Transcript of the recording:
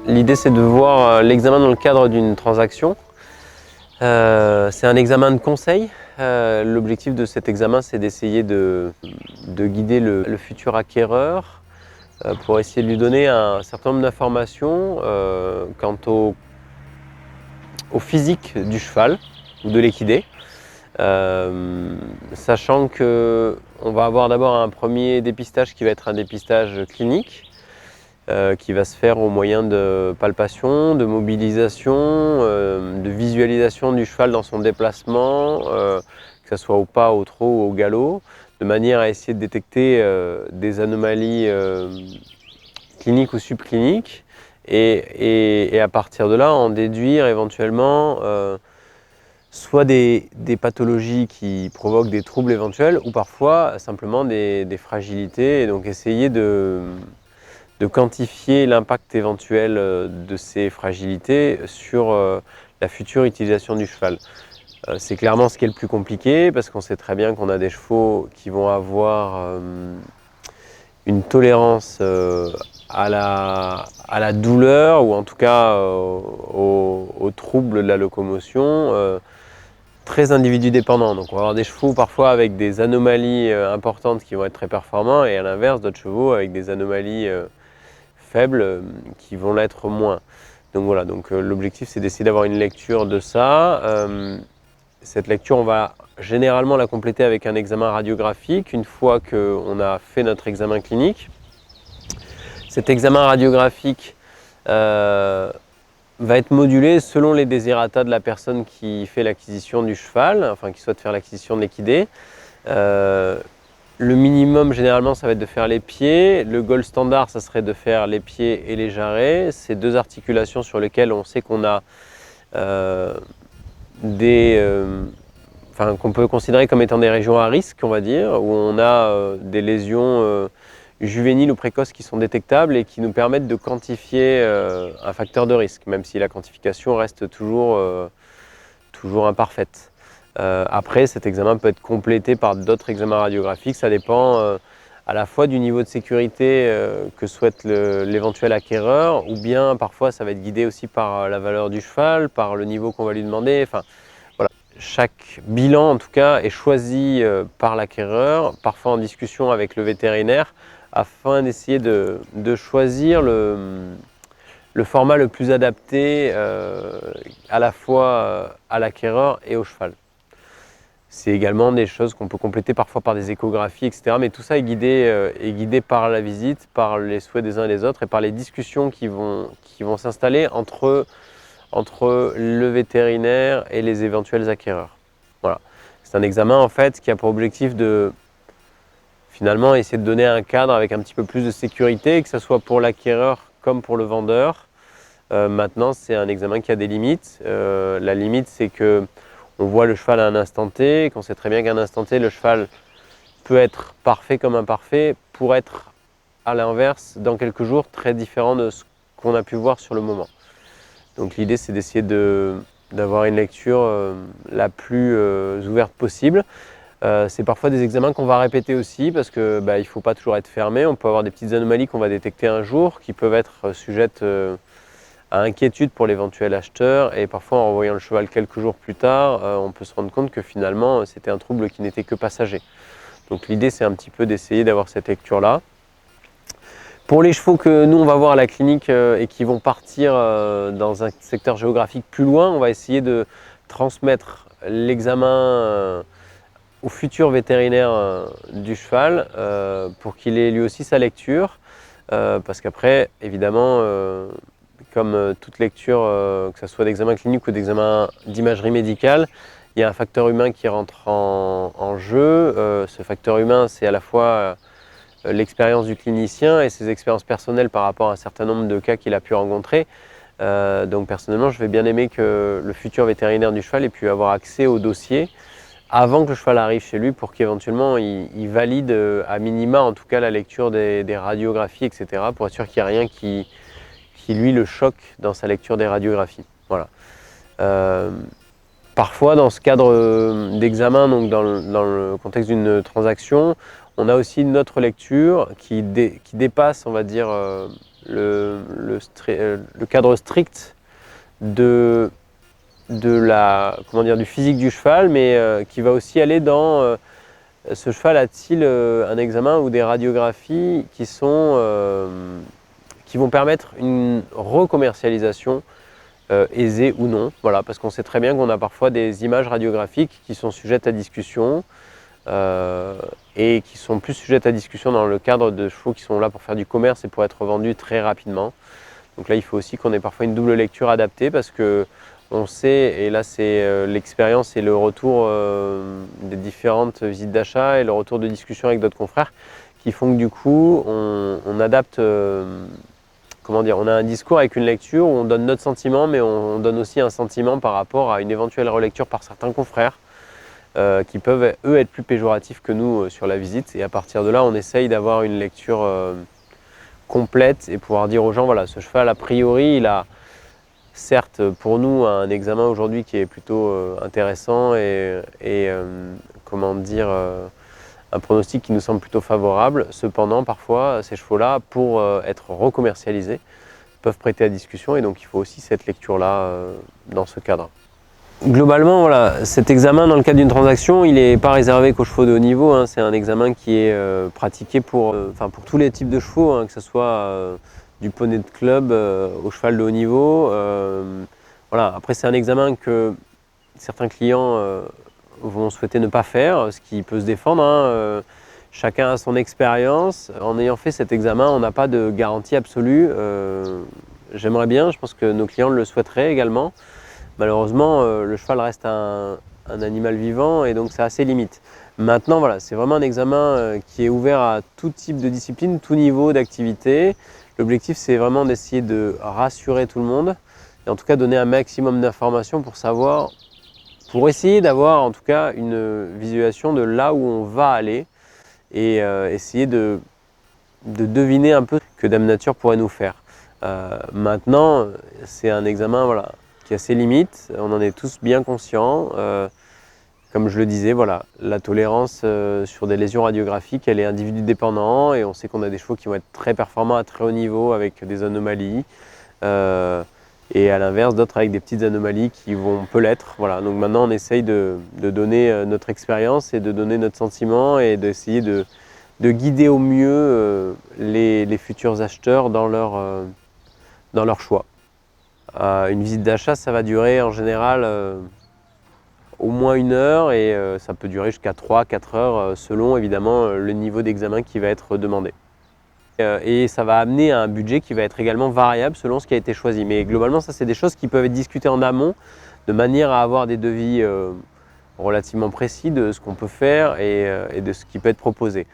L'idée, c'est de voir l'examen dans le cadre d'une transaction. C'est un examen de conseil. L'objectif de cet examen, c'est d'essayer de guider le futur acquéreur pour essayer de lui donner un certain nombre d'informations quant au physique du cheval ou de l'équidé. Sachant qu'on va avoir d'abord un premier dépistage qui va être un dépistage clinique. Qui va se faire au moyen de palpation, de mobilisation, de visualisation du cheval dans son déplacement, que ce soit au pas, au trot ou au galop, de manière à essayer de détecter des anomalies cliniques ou subcliniques et à partir de là en déduire éventuellement soit des pathologies qui provoquent des troubles éventuels ou parfois simplement des fragilités et donc essayer de quantifier l'impact éventuel de ces fragilités sur la future utilisation du cheval. C'est clairement ce qui est le plus compliqué parce qu'on sait très bien qu'on a des chevaux qui vont avoir une tolérance à la douleur ou en tout cas aux troubles de la locomotion très individu dépendant. Donc on va avoir des chevaux parfois avec des anomalies importantes qui vont être très performants et à l'inverse d'autres chevaux avec des anomalies faibles qui vont l'être moins. Donc voilà, l'objectif c'est d'essayer d'avoir une lecture de ça. Cette lecture, on va généralement la compléter avec un examen radiographique une fois qu'on a fait notre examen clinique. Cet examen radiographique va être modulé selon les désirata de la personne qui fait l'acquisition du cheval, enfin qui souhaite faire l'acquisition de l'équidé. Le minimum, généralement, ça va être de faire les pieds. Le gold standard, ça serait de faire les pieds et les jarrets. C'est deux articulations sur lesquelles on sait qu'on a qu'on peut considérer comme étant des régions à risque, on va dire, où on a des lésions juvéniles ou précoces qui sont détectables et qui nous permettent de quantifier un facteur de risque, même si la quantification reste toujours imparfaite. Après, cet examen peut être complété par d'autres examens radiographiques. Ça dépend à la fois du niveau de sécurité que souhaite l'éventuel acquéreur, ou bien parfois ça va être guidé aussi par la valeur du cheval, par le niveau qu'on va lui demander. Enfin, voilà. Chaque bilan, en tout cas, est choisi par l'acquéreur, parfois en discussion avec le vétérinaire, afin d'essayer de choisir le format le plus adapté à la fois à l'acquéreur et au cheval. C'est également des choses qu'on peut compléter parfois par des échographies, etc. Mais tout ça est guidé par la visite, par les souhaits des uns et des autres et par les discussions qui vont s'installer entre le vétérinaire et les éventuels acquéreurs. Voilà. C'est un examen en fait qui a pour objectif de finalement essayer de donner un cadre avec un petit peu plus de sécurité, que ce soit pour l'acquéreur comme pour le vendeur. Maintenant, c'est un examen qui a des limites. La limite, c'est que on voit le cheval à un instant T, qu'on sait très bien qu'à un instant T, le cheval peut être parfait comme imparfait, pour être à l'inverse, dans quelques jours, très différent de ce qu'on a pu voir sur le moment. Donc l'idée, c'est d'essayer d'avoir une lecture la plus ouverte possible. C'est parfois des examens qu'on va répéter aussi, parce qu'il ne faut pas toujours être fermé. On peut avoir des petites anomalies qu'on va détecter un jour, qui peuvent être sujettes à inquiétude pour l'éventuel acheteur et parfois en revoyant le cheval quelques jours plus tard, on peut se rendre compte que finalement c'était un trouble qui n'était que passager. Donc l'idée c'est un petit peu d'essayer d'avoir cette lecture-là. Pour les chevaux que nous on va voir à la clinique et qui vont partir dans un secteur géographique plus loin, on va essayer de transmettre l'examen au futur vétérinaire du cheval pour qu'il ait lui aussi sa lecture. Parce qu'après, évidemment, comme toute lecture, que ce soit d'examen clinique ou d'examen d'imagerie médicale, il y a un facteur humain qui rentre en jeu. Ce facteur humain, c'est à la fois l'expérience du clinicien et ses expériences personnelles par rapport à un certain nombre de cas qu'il a pu rencontrer. Donc personnellement, je vais bien aimer que le futur vétérinaire du cheval ait pu avoir accès au dossier avant que le cheval arrive chez lui pour qu'éventuellement il valide à minima en tout cas la lecture des radiographies, etc. pour être sûr qu'il n'y a rien qui lui le choque dans sa lecture des radiographies. Voilà. Parfois dans ce cadre d'examen, donc dans le contexte d'une transaction, on a aussi une autre lecture qui dépasse, on va dire, le cadre strict du physique du cheval, mais qui va aussi aller dans ce cheval a-t-il un examen ou des radiographies qui vont permettre une recommercialisation aisée ou non. Voilà, parce qu'on sait très bien qu'on a parfois des images radiographiques qui sont sujettes à discussion et qui sont plus sujettes à discussion dans le cadre de chevaux qui sont là pour faire du commerce et pour être vendus très rapidement. Donc là, il faut aussi qu'on ait parfois une double lecture adaptée parce que on sait, et là c'est l'expérience et le retour des différentes visites d'achat et le retour de discussion avec d'autres confrères qui font que du coup on adapte, comment dire, on a un discours avec une lecture où on donne notre sentiment, mais on donne aussi un sentiment par rapport à une éventuelle relecture par certains confrères qui peuvent eux être plus péjoratifs que nous sur la visite. Et à partir de là, on essaye d'avoir une lecture complète et pouvoir dire aux gens, voilà, ce cheval a priori, il a certes pour nous un examen aujourd'hui qui est plutôt intéressant et comment dire, un pronostic qui nous semble plutôt favorable. Cependant, parfois, ces chevaux-là, pour être recommercialisés, peuvent prêter à discussion et donc il faut aussi cette lecture-là dans ce cadre. Globalement, voilà, cet examen dans le cadre d'une transaction, il n'est pas réservé qu'aux chevaux de haut niveau, hein. C'est un examen qui est pratiqué pour tous les types de chevaux, hein, que ce soit du poney de club au cheval de haut niveau. Voilà. Après, c'est un examen que certains clients vont souhaiter ne pas faire, ce qui peut se défendre, hein. Chacun a son expérience. En ayant fait cet examen, on n'a pas de garantie absolue. J'aimerais bien, je pense que nos clients le souhaiteraient également. Malheureusement, le cheval reste un animal vivant et donc c'est assez limite. Maintenant, voilà, c'est vraiment un examen qui est ouvert à tout type de discipline, tout niveau d'activité. L'objectif, c'est vraiment d'essayer de rassurer tout le monde et en tout cas donner un maximum d'informations pour essayer d'avoir en tout cas une visualisation de là où on va aller et essayer de deviner un peu ce que Dame Nature pourrait nous faire. Maintenant, c'est un examen, voilà, qui a ses limites, on en est tous bien conscients. Comme je le disais, voilà, la tolérance sur des lésions radiographiques, elle est individu dépendant et on sait qu'on a des chevaux qui vont être très performants à très haut niveau avec des anomalies et à l'inverse d'autres avec des petites anomalies qui peut l'être. Voilà. Donc maintenant on essaye de donner notre expérience et de donner notre sentiment et d'essayer de guider au mieux les futurs acheteurs dans leur choix. Une visite d'achat, ça va durer en général au moins 1 heure et ça peut durer jusqu'à 3-4 heures selon évidemment le niveau d'examen qui va être demandé. Et ça va amener à un budget qui va être également variable selon ce qui a été choisi. Mais globalement, ça c'est des choses qui peuvent être discutées en amont de manière à avoir des devis relativement précis de ce qu'on peut faire et de ce qui peut être proposé.